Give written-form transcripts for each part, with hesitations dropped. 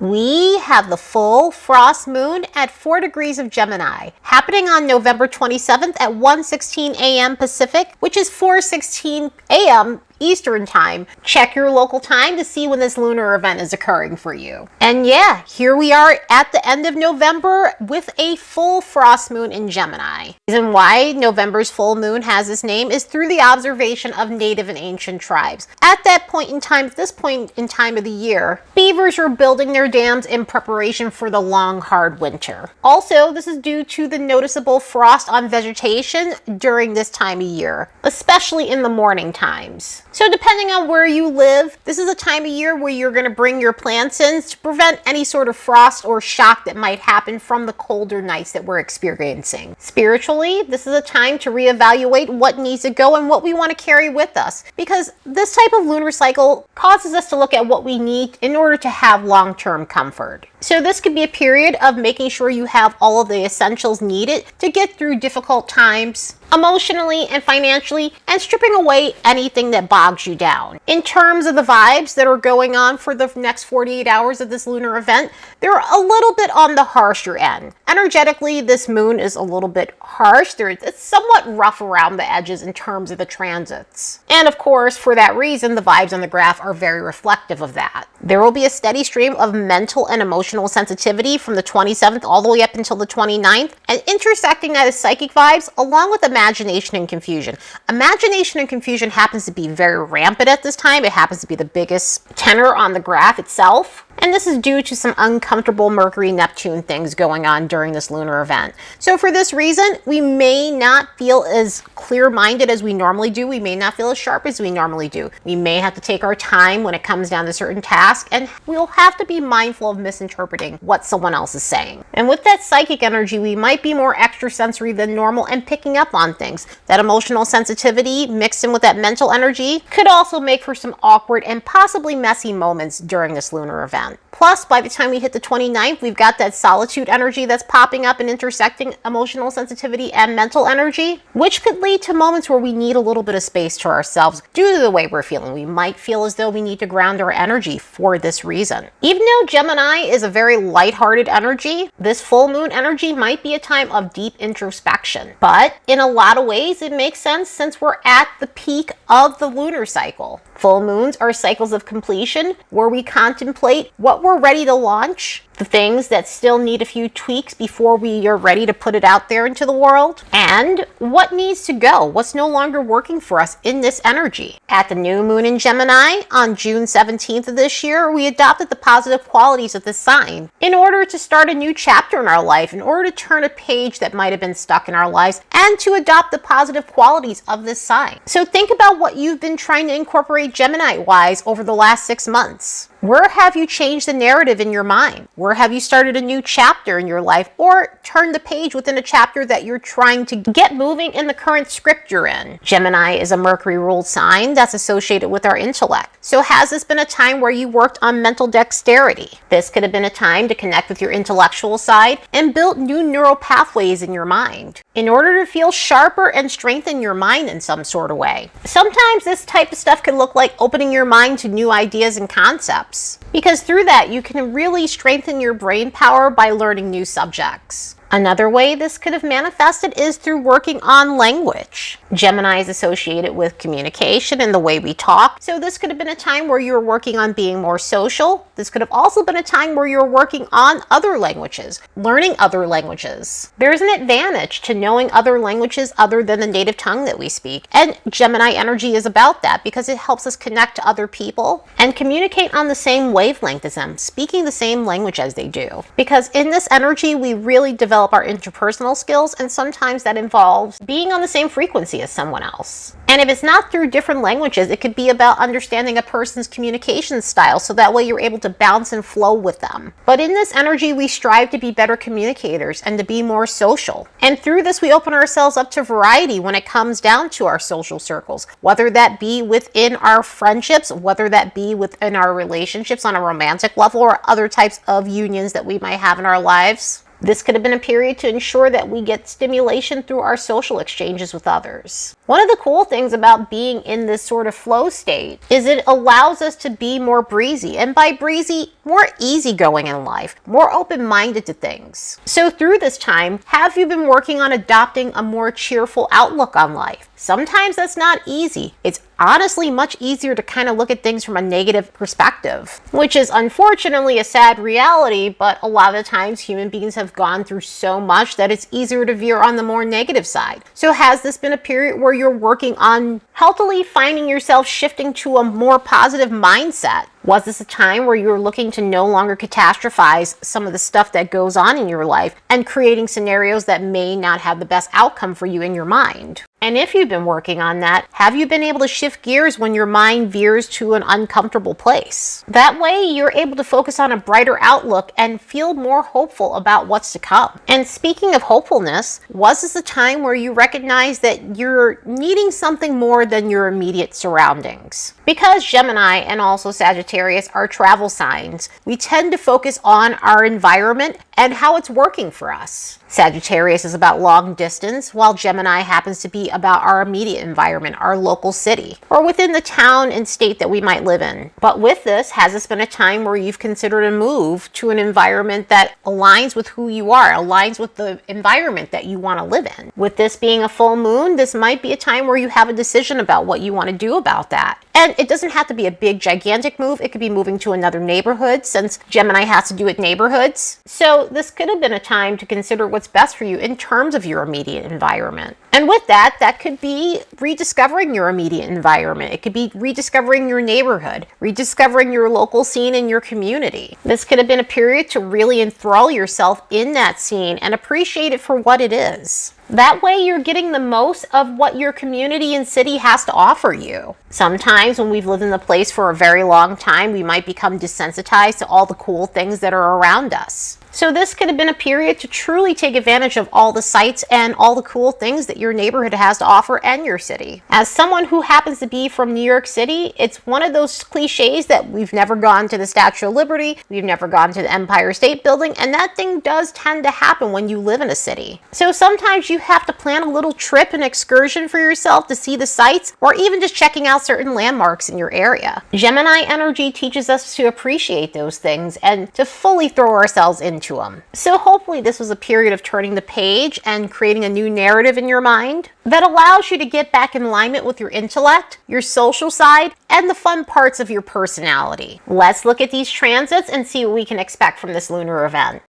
we have the full frost moon at 4 degrees of Gemini, happening on November 27th at 1:16 a.m. Pacific, which is 4:16 a.m. Eastern time. Check your local time to see when this lunar event is occurring for you. And yeah, here we are at the end of November with a full frost moon in Gemini. The reason why November's full moon has this name is through the observation of native and ancient tribes. At that point in time, at this point in time of the year, beavers were building their dams in preparation for the long, hard winter. Also, this is due to the noticeable frost on vegetation during this time of year, especially in the morning times. So depending on where you live, this is a time of year where you're going to bring your plants in to prevent any sort of frost or shock that might happen from the colder nights that we're experiencing. Spiritually, this is a time to reevaluate what needs to go and what we want to carry with us, because this type of lunar cycle causes us to look at what we need in order to have long-term comfort. So this could be a period of making sure you have all of the essentials needed to get through difficult times, emotionally and financially, and stripping away anything that bogs you down. In terms of the vibes that are going on for the next 48 hours of this lunar event, they're a little bit on the harsher end. Energetically, this moon is a little bit harsh. It's somewhat rough around the edges in terms of the transits. And of course, for that reason, the vibes on the graph are very reflective of that. There will be a steady stream of mental and emotional sensitivity from the 27th all the way up until the 29th, and intersecting that is psychic vibes along with imagination and confusion. Imagination and confusion happens to be very rampant at this time. It happens to be the biggest tenor on the graph itself. And this is due to some uncomfortable Mercury-Neptune things going on during this lunar event. So for this reason, we may not feel as clear-minded as we normally do. We may not feel as sharp as we normally do. We may have to take our time when it comes down to certain tasks, and we'll have to be mindful of misinterpreting what someone else is saying. And with that psychic energy, we might be more extrasensory than normal and picking up on things. That emotional sensitivity mixed in with that mental energy could also make for some awkward and possibly messy moments during this lunar event. Plus, by the time we hit the 29th, we've got that solitude energy that's popping up and intersecting emotional sensitivity and mental energy, which could lead to moments where we need a little bit of space to ourselves due to the way we're feeling. We might feel as though we need to ground our energy for this reason. Even though Gemini is a very lighthearted energy, this full moon energy might be a time of deep introspection. But in a lot of ways, it makes sense since we're at the peak of the lunar cycle. Full moons are cycles of completion where we contemplate what we're ready to launch, the things that still need a few tweaks before we are ready to put it out there into the world, and what needs to go, what's no longer working for us in this energy. At the new moon in Gemini on June 17th of this year, we adopted the positive qualities of this sign in order to start a new chapter in our life, in order to turn a page that might have been stuck in our lives, and to adopt the positive qualities of this sign. So think about what you've been trying to incorporate Gemini-wise over the last 6 months. Where have you changed the narrative in your mind? Where have you started a new chapter in your life, or turned the page within a chapter that you're trying to get moving in the current script you're in? Gemini is a Mercury-ruled sign that's associated with our intellect. So has this been a time where you worked on mental dexterity? This could have been a time to connect with your intellectual side and build new neural pathways in your mind in order to feel sharper and strengthen your mind in some sort of way. Sometimes this type of stuff can look like opening your mind to new ideas and concepts, because through that you can really strengthen your brain power by learning new subjects. Another way this could have manifested is through working on language. Gemini is associated with communication and the way we talk. So this could have been a time where you were working on being more social. This could have also been a time where you're working on other languages, learning other languages. There's an advantage to knowing other languages other than the native tongue that we speak. And Gemini energy is about that because it helps us connect to other people and communicate on the same wavelength as them, speaking the same language as they do. Because in this energy, we really develop our interpersonal skills, and sometimes that involves being on the same frequency as someone else. And if it's not through different languages, it could be about understanding a person's communication style, so that way you're able to bounce and flow with them. But in this energy, we strive to be better communicators and to be more social. And through this, we open ourselves up to variety when it comes down to our social circles, whether that be within our friendships, whether that be within our relationships on a romantic level, or other types of unions that we might have in our lives. This could have been a period to ensure that we get stimulation through our social exchanges with others. One of the cool things about being in this sort of flow state is it allows us to be more breezy, and by breezy, more easygoing in life, more open-minded to things. So through this time, have you been working on adopting a more cheerful outlook on life? Sometimes that's not easy. It's honestly much easier to kind of look at things from a negative perspective, which is unfortunately a sad reality, but a lot of the times human beings have gone through so much that it's easier to veer on the more negative side. So has this been a period where you're working on healthily finding yourself shifting to a more positive mindset? Was this a time where you're looking to no longer catastrophize some of the stuff that goes on in your life and creating scenarios that may not have the best outcome for you in your mind? And if you've been working on that, have you been able to shift gears when your mind veers to an uncomfortable place? That way, you're able to focus on a brighter outlook and feel more hopeful about what's to come. And speaking of hopefulness, was this a time where you recognize that you're needing something more than your immediate surroundings? Because Gemini and also Sagittarius are travel signs, we tend to focus on our environment and how it's working for us. Sagittarius is about long distance, while Gemini happens to be about our immediate environment, our local city, or within the town and state that we might live in. But with this, has this been a time where you've considered a move to an environment that aligns with who you are, aligns with the environment that you want to live in? With this being a full moon, this might be a time where you have a decision about what you want to do about that. And it doesn't have to be a big, gigantic move. It could be moving to another neighborhood, since Gemini has to do with neighborhoods. So this could have been a time to consider what's best for you in terms of your immediate environment. And with that, that could be rediscovering your immediate environment. It could be rediscovering your neighborhood, rediscovering your local scene and your community. This could have been a period to really enthrall yourself in that scene and appreciate it for what it is. That way you're getting the most of what your community and city has to offer you. Sometimes when we've lived in the place for a very long time, we might become desensitized to all the cool things that are around us. So this could have been a period to truly take advantage of all the sights and all the cool things that your neighborhood has to offer and your city. As someone who happens to be from New York City, it's one of those cliches that we've never gone to the Statue of Liberty, we've never gone to the Empire State Building, and that thing does tend to happen when you live in a city. So sometimes you have to plan a little trip and excursion for yourself to see the sights, or even just checking out certain landmarks in your area. Gemini energy teaches us to appreciate those things and to fully throw ourselves into them. So hopefully this was a period of turning the page and creating a new narrative in your mind that allows you to get back in alignment with your intellect, your social side, and the fun parts of your personality. Let's look at these transits and see what we can expect from this lunar event.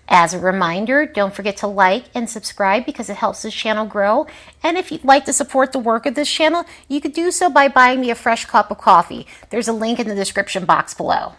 As a reminder, don't forget to like and subscribe because it helps this channel grow. And if you'd like to support the work of this channel, you could do so by buying me a fresh cup of coffee. There's a link in the description box below.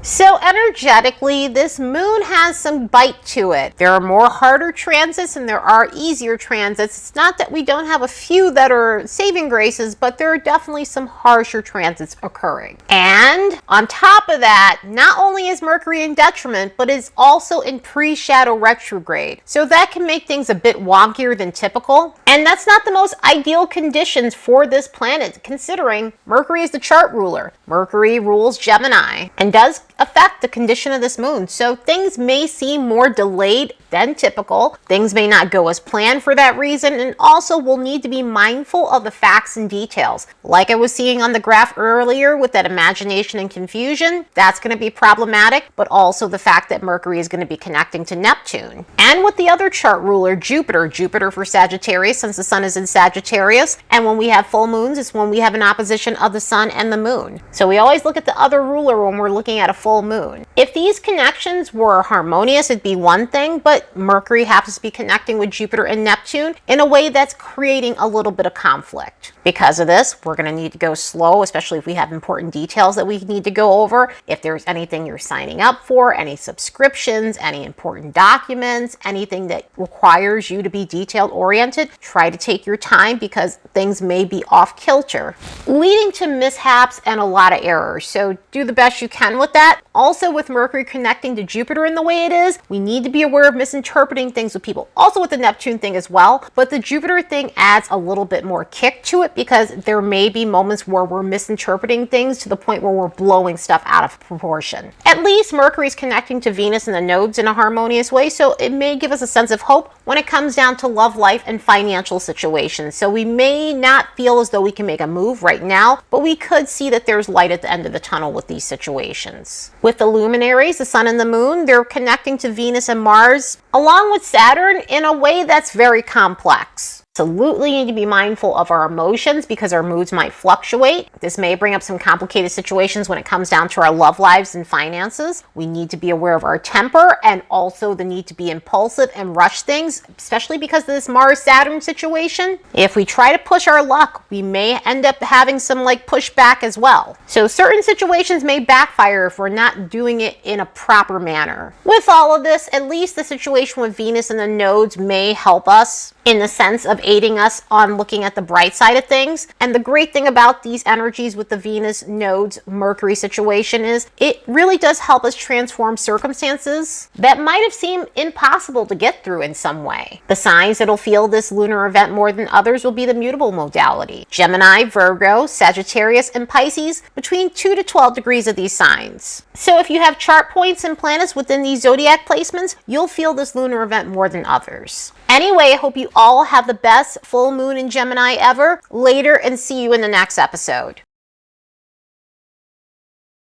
So energetically, this moon has some bite to it. There are more harder transits and there are easier transits. It's not that we don't have a few that are saving graces, but there are definitely some harsher transits occurring. And on top of that, not only is Mercury in detriment, but is also in pre-shadow retrograde. So that can make things a bit wonkier than typical. And that's not the most ideal conditions for this planet, considering Mercury is the chart ruler. Mercury rules Gemini and does affect the condition of this moon. So things may seem more delayed than typical. Things may not go as planned for that reason, and also we'll need to be mindful of the facts and details. Like I was seeing on the graph earlier with that imagination and confusion, that's going to be problematic, but also the fact that Mercury is going to be connecting to Neptune. And with the other chart ruler, Jupiter for Sagittarius, since the sun is in Sagittarius, and when we have full moons, it's when we have an opposition of the sun and the moon. So we always look at the other ruler when we're looking at a full moon. If these connections were harmonious, it'd be one thing, but Mercury happens to be connecting with Jupiter and Neptune in a way that's creating a little bit of conflict. Because of this, we're going to need to go slow, especially if we have important details that we need to go over. If there's anything you're signing up for, any subscriptions, any important documents, anything that requires you to be detailed oriented, try to take your time because things may be off kilter, leading to mishaps and a lot of errors. So do the best you can with that. Also, with Mercury connecting to Jupiter in the way it is, we need to be aware of misinterpreting things with people. Also with the Neptune thing as well, but the Jupiter thing adds a little bit more kick to it because there may be moments where we're misinterpreting things to the point where we're blowing stuff out of proportion. At least Mercury's connecting to Venus and the nodes in a harmonious way, so it may give us a sense of hope when it comes down to love life and financial situations. So we may not feel as though we can make a move right now, but we could see that there's light at the end of the tunnel with these situations. With the luminaries, the sun and the moon, they're connecting to Venus and Mars, along with Saturn, in a way that's very complex. Absolutely need to be mindful of our emotions because our moods might fluctuate. This may bring up some complicated situations when it comes down to our love lives and finances. We need to be aware of our temper and also the need to be impulsive and rush things, especially because of this Mars-Saturn situation. If we try to push our luck, we may end up having some pushback as well. So certain situations may backfire if we're not doing it in a proper manner. With all of this, at least the situation with Venus and the nodes may help us in the sense of aiding us on looking at the bright side of things. And the great thing about these energies with the Venus nodes Mercury situation is it really does help us transform circumstances that might have seemed impossible to get through in some way. The signs that'll feel this lunar event more than others will be the mutable modality: Gemini, Virgo, Sagittarius, and Pisces, between 2 to 12 degrees of these signs. So if you have chart points and planets within these zodiac placements, you'll feel this lunar event more than others. Anyway, I hope you all have the best full moon in Gemini ever. Later, and see you in the next episode.